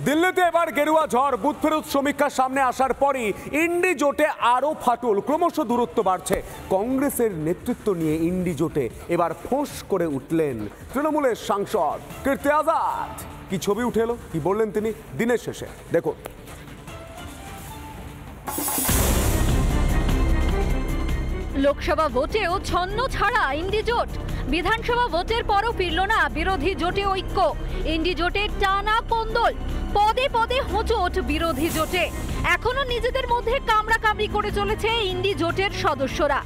দিল্লিতে এবার গেরুয়া ঝড়, বুথ ফেরত সমীক্ষার সামনে আসার পরই ইন্ডি জোটে আরো ফাটল, ক্রমশ দূরত্ব বাড়ছে। কংগ্রেসের নেতৃত্ব নিয়ে ইন্ডি জোটে এবার ফোঁস করে উঠলেন তৃণমূলের সাংসদ কীর্তি আজাদ। কি ছবি উঠে এলো, কি বললেন তিনি দিনের শেষে, দেখুন। লোকসভা ভোটেও ছন্ন ছাড়া ইন্ডি জোট, বিধানসভা ভোটের পরও ফিরল না বিরোধী জোটে ঐক্য। ইন্ডি জোটের টানা কোন্দল, পদে পদে হোঁচট বিরোধী জোটে। এখনো নিজেদের মধ্যে কামড়াকামড়ি করে চলেছে ইন্ডি জোটের সদস্যরা।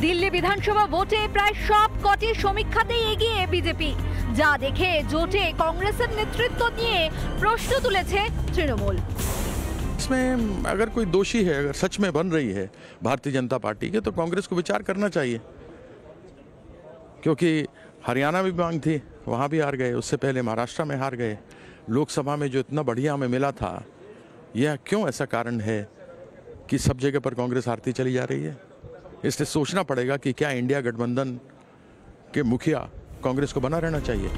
দিল্লি বিধানসভা ভোটে প্রায় সব কটি সমীক্ষাতেই এগিয়ে বিজেপি, যা দেখে জোটে কংগ্রেসের নেতৃত্ব নিয়ে প্রশ্ন তুলেছে তৃণমূল। इसमें अगर कोई दोषी है, अगर सच में बन रही है भारतीय जनता पार्टी के, तो कांग्रेस को विचार करना चाहिए, क्योंकि हरियाणा में मांग थी, वहाँ भी हार गए, उससे पहले महाराष्ट्र में हार गए, लोकसभा में जो इतना बढ़िया हमें मिला था, यह क्यों ऐसा कारण है कि सब जगह पर कांग्रेस हारती चली जा रही है। इसलिए सोचना पड़ेगा कि क्या इंडिया गठबंधन के मुखिया कांग्रेस को बना रहना चाहिए।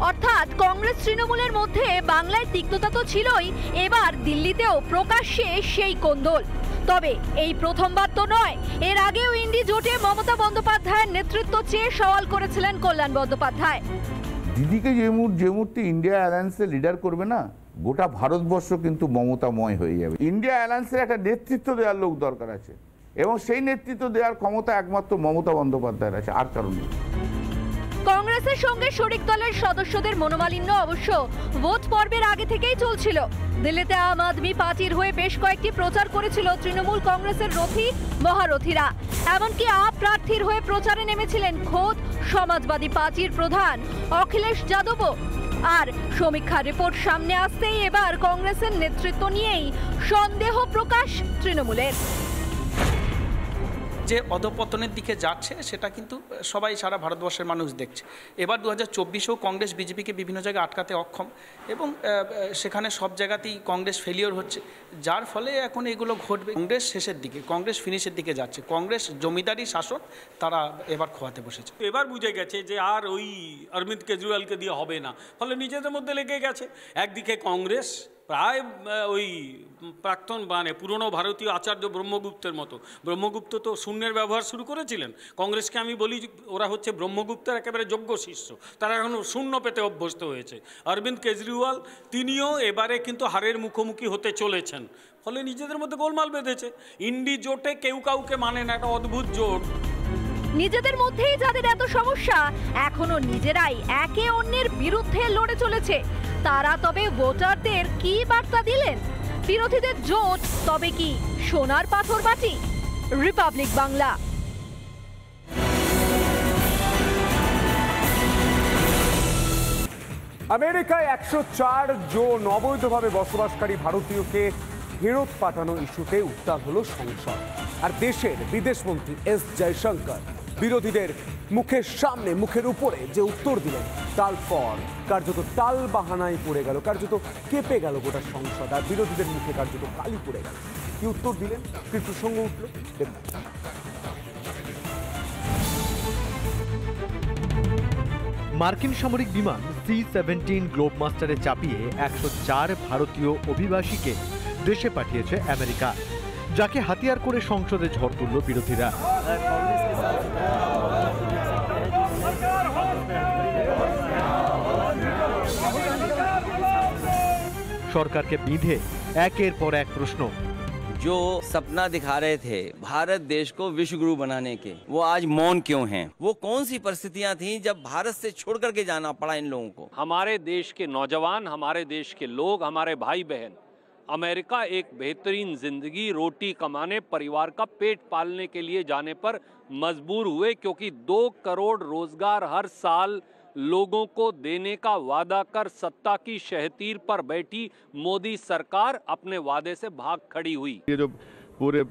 অর্থাৎ কংগ্রেস তৃণমূলের মধ্যে বাংলায় তিক্ততা তো ছিলই, এবার দিল্লিতেও প্রকাশ্যে সেই কোন্দল। তবে এই প্রথমবার তো নয়, এর আগেও ইন্ডি জোটে মমতা বন্দ্যোপাধ্যায়ের নেতৃত্ব চেয়ে সওয়াল করেছিলেন কল্যাণ বন্দ্যোপাধ্যায়। দিদিকে যে মুহূর্তে ইন্ডিয়া অ্যালায়েন্সে লিডার করবে না, গোটা ভারতবর্ষ কিন্তু মমতাময় হয়ে যাবে। ইন্ডিয়া অ্যালায়েন্সের একটা নেতৃত্ব দেওয়ার লোক দরকার আছে, এবং সেই নেতৃত্ব দেওয়ার ক্ষমতা একমাত্র মমতা বন্দ্যোপাধ্যায়ের আছে, আর কারণ নেই। কংগ্রেসের সঙ্গে শরিক দলের সদস্যদের মনোমালিন্য অবশ্য ভোট পর্বের আগে থেকেই চলছিল। দিল্লিতে আম আদমি পার্টির হয়ে বেশ কয়েকটি প্রচার করেছিল তৃণমূল কংগ্রেসের রথী মহারথীরা। এমনকি আপ প্রার্থীর হয়ে প্রচারে নেমেছিলেন খোদ সমাজবাদী পার্টির প্রধান অখিলেশ যাদবও। আর সমীক্ষার রিপোর্ট সামনে আসতেই এবার কংগ্রেসের নেতৃত্ব নিয়েই সন্দেহ প্রকাশ তৃণমূলের। যে অধপতনের দিকে যাচ্ছে সেটা কিন্তু সবাই, সারা ভারতবর্ষের মানুষ দেখছে। এবার 2024-এও কংগ্রেস বিজেপিকে বিভিন্ন জায়গায় আটকাতে অক্ষম, এবং সেখানে সব জায়গাতেই কংগ্রেস ফেলিওর হচ্ছে, যার ফলে এখন এগুলো ঘটবে। কংগ্রেস শেষের দিকে, কংগ্রেস ফিনিশের দিকে যাচ্ছে। কংগ্রেস জমিদারি শাসন তারা এবার খোয়াতে বসেছে। এবার বুঝে গেছে যে আর ওই অরবিন্দ কেজরিওয়ালকে দিয়ে হবে না, ফলে নিজেদের মধ্যে লেগে গেছে। একদিকে কংগ্রেস প্রায় ওই প্রাক্তন পুরনো ভারতীয় আচার্য ব্রহ্মগুপ্তের মতো। ব্রহ্মগুপ্ত তো শূন্যের ব্যবহার শুরু করেছিলেন, কংগ্রেসকে আমি বলি ওরা হচ্ছে ব্রহ্মগুপ্তের একেবারে যোগ্য শিষ্য, তারা এখন শূন্য পেতে অভ্যস্ত হয়েছে। অরবিন্দ কেজরিওয়াল তিনিও এবারে কিন্তু হারের মুখোমুখি হতে চলেছেন, ফলে নিজেদের মধ্যে গোলমাল বেঁধেছে। ইন্ডি জোটে কেউ কাউকে মানে না, একটা অদ্ভুত জোট। নিজেদের মধ্যেই যাদের এত সমস্যা, এখনো নিজেরাই একে অন্যের বিরুদ্ধে লড়ে চলেছে, তারা তবে ভোটারদের কি বার্তা দিলেন? বিরোধীদের জোট তবে কি সোনার পাথর বাটি? রিপাবলিক বাংলা। আমেরিকায় 104 জন অবৈধভাবে বসবাসকারী ভারতীয়কে ফেরত পাঠানো ইস্যুতে উত্তাল হলো সংসদ। আর দেশের বিদেশমন্ত্রী এস জয়শঙ্কর বিরোধীদের মুখের সামনে, মুখের উপরে যে উত্তর দিলেন, তারপর কার্যত টাল বাহানায় পড়ে গেল, কার্যত কেঁপে গেল গোটা সংসদ। আর বিরোধীদের মুখে কার্যত কালি পড়ে গেল। কি উত্তর দিলেন, কি প্রসঙ্গ উঠল, দেখুন। মার্কিন সামরিক বিমান C-17 গ্লোবমাস্টারে চাপিয়ে 104 ভারতীয় অভিবাসীকে দেশে পাঠিয়েছে আমেরিকা, যাকে হাতিয়ার করে সংসদে ঝড় তুলল বিরোধীরা। সরকারকে বিঁধে একের পর এক প্রশ্ন। जो सपना दिखा रहे थे भारत देश को विश्व गुरु बनाने के, वो आज मौन क्यों हैं? वो कौन सी परिस्थितियां थीं जब भारत से छोड़ करके जाना पड़ा इन लोगों को? हमारे देश के नौजवान, हमारे देश के लोग, हमारे भाई बहन अमेरिका एक बेहतरीन जिंदगी, रोटी कमाने, परिवार का पेट पालने के लिए जाने पर मजबूर हुए, क्योंकि 2 करोड़ रोजगार हर साल लोगों को देने का वादा कर सत्ता की शहतीर पर बैठी मोदी सरकार अपने वादे से भाग खड़ी हुई। ये जो पूरे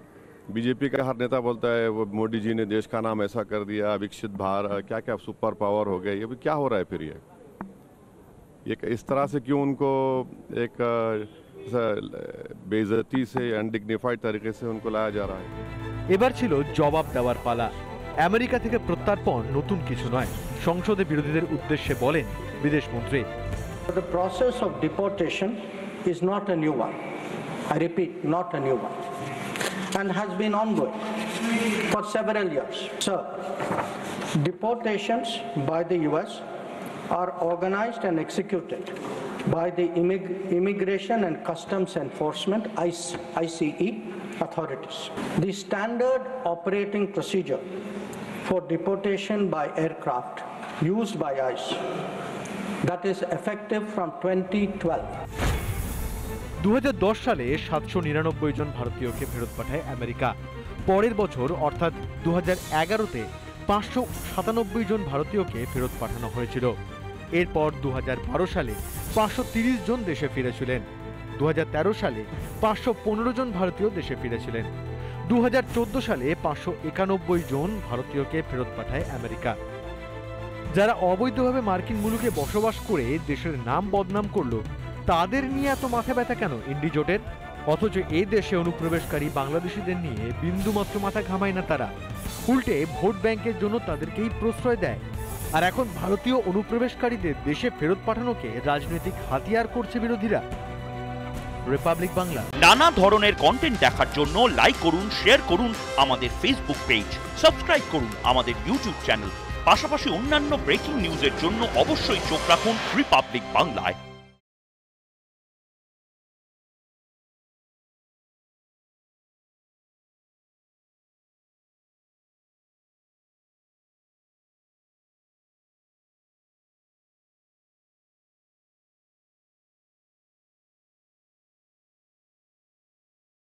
बीजेपी का हर नेता बोलता है वो मोदी जी ने देश का नाम ऐसा कर दिया, विकसित भारत, क्या क्या सुपर पावर हो गया, ये भी क्या हो रहा है? फिर ये इस तरह से क्यों उनको एक बेइज्जती से, अनडिग्निफाइड तरीके से उनको लाया जा रहा है? এবার ছিল জবাব দেওয়ার পালা। আমেরিকা থেকে প্রত্যর্পণ নতুন কিছু নয়, সংসদে বিরোধীদের উদ্দেশ্যে বলেন বিদেশমন্ত্রী। The process of deportation is not a new one. I repeat, not a new one, and has been ongoing for several years. So, deportations by the US are organized and executed by the Immigration and Customs Enforcement (ICE) authorities. The standard operating procedure for deportation by aircraft used by ICE that is effective from 2012. 2010 সালে 799 জন ভারতীয়কে ফেরত পাঠায় America. পরের বছর অর্থাৎ 2011-তে 597 জন ভারতীয়কে ফেরত পাঠানো হয়েছিল। এরপর 2012 সালে 530 জন দেশে ফিরেছিলেন। 2013 সালে 515 জন ভারতীয় দেশে ফিরেছিলেন। 2014 সালে 591 জন ভারতীয়কে ফেরত পাঠায় আমেরিকা। যারা অবৈধভাবে মার্কিন মুলুকে বসবাস করে দেশের নাম বদনাম করল, তাদের নিয়ে এত মাথা ব্যথা কেন ইন্ডি জোটের? অথচ এই দেশে অনুপ্রবেশকারী বাংলাদেশিদের নিয়ে বিন্দুমাত্র মাথা ঘামায় না তারা। উল্টে ভোট ব্যাংকের জন্য তাদেরকেই প্রশ্রয় দেয়। আর এখন ভারতীয় অনুপ্রবেশকারীদের দেশে ফেরত পাঠানোকে রাজনৈতিক হাতিয়ার করছে বিরোধীরা। রিপাবলিক বাংলা। নানা ধরনের কন্টেন্ট দেখার জন্য লাইক করুন, শেয়ার করুন আমাদের ফেসবুক পেজ, সাবস্ক্রাইব করুন আমাদের ইউটিউব চ্যানেল। পাশাপাশি অন্যান্য ব্রেকিং নিউজের জন্য অবশ্যই চোখ রাখুন রিপাবলিক বাংলায়।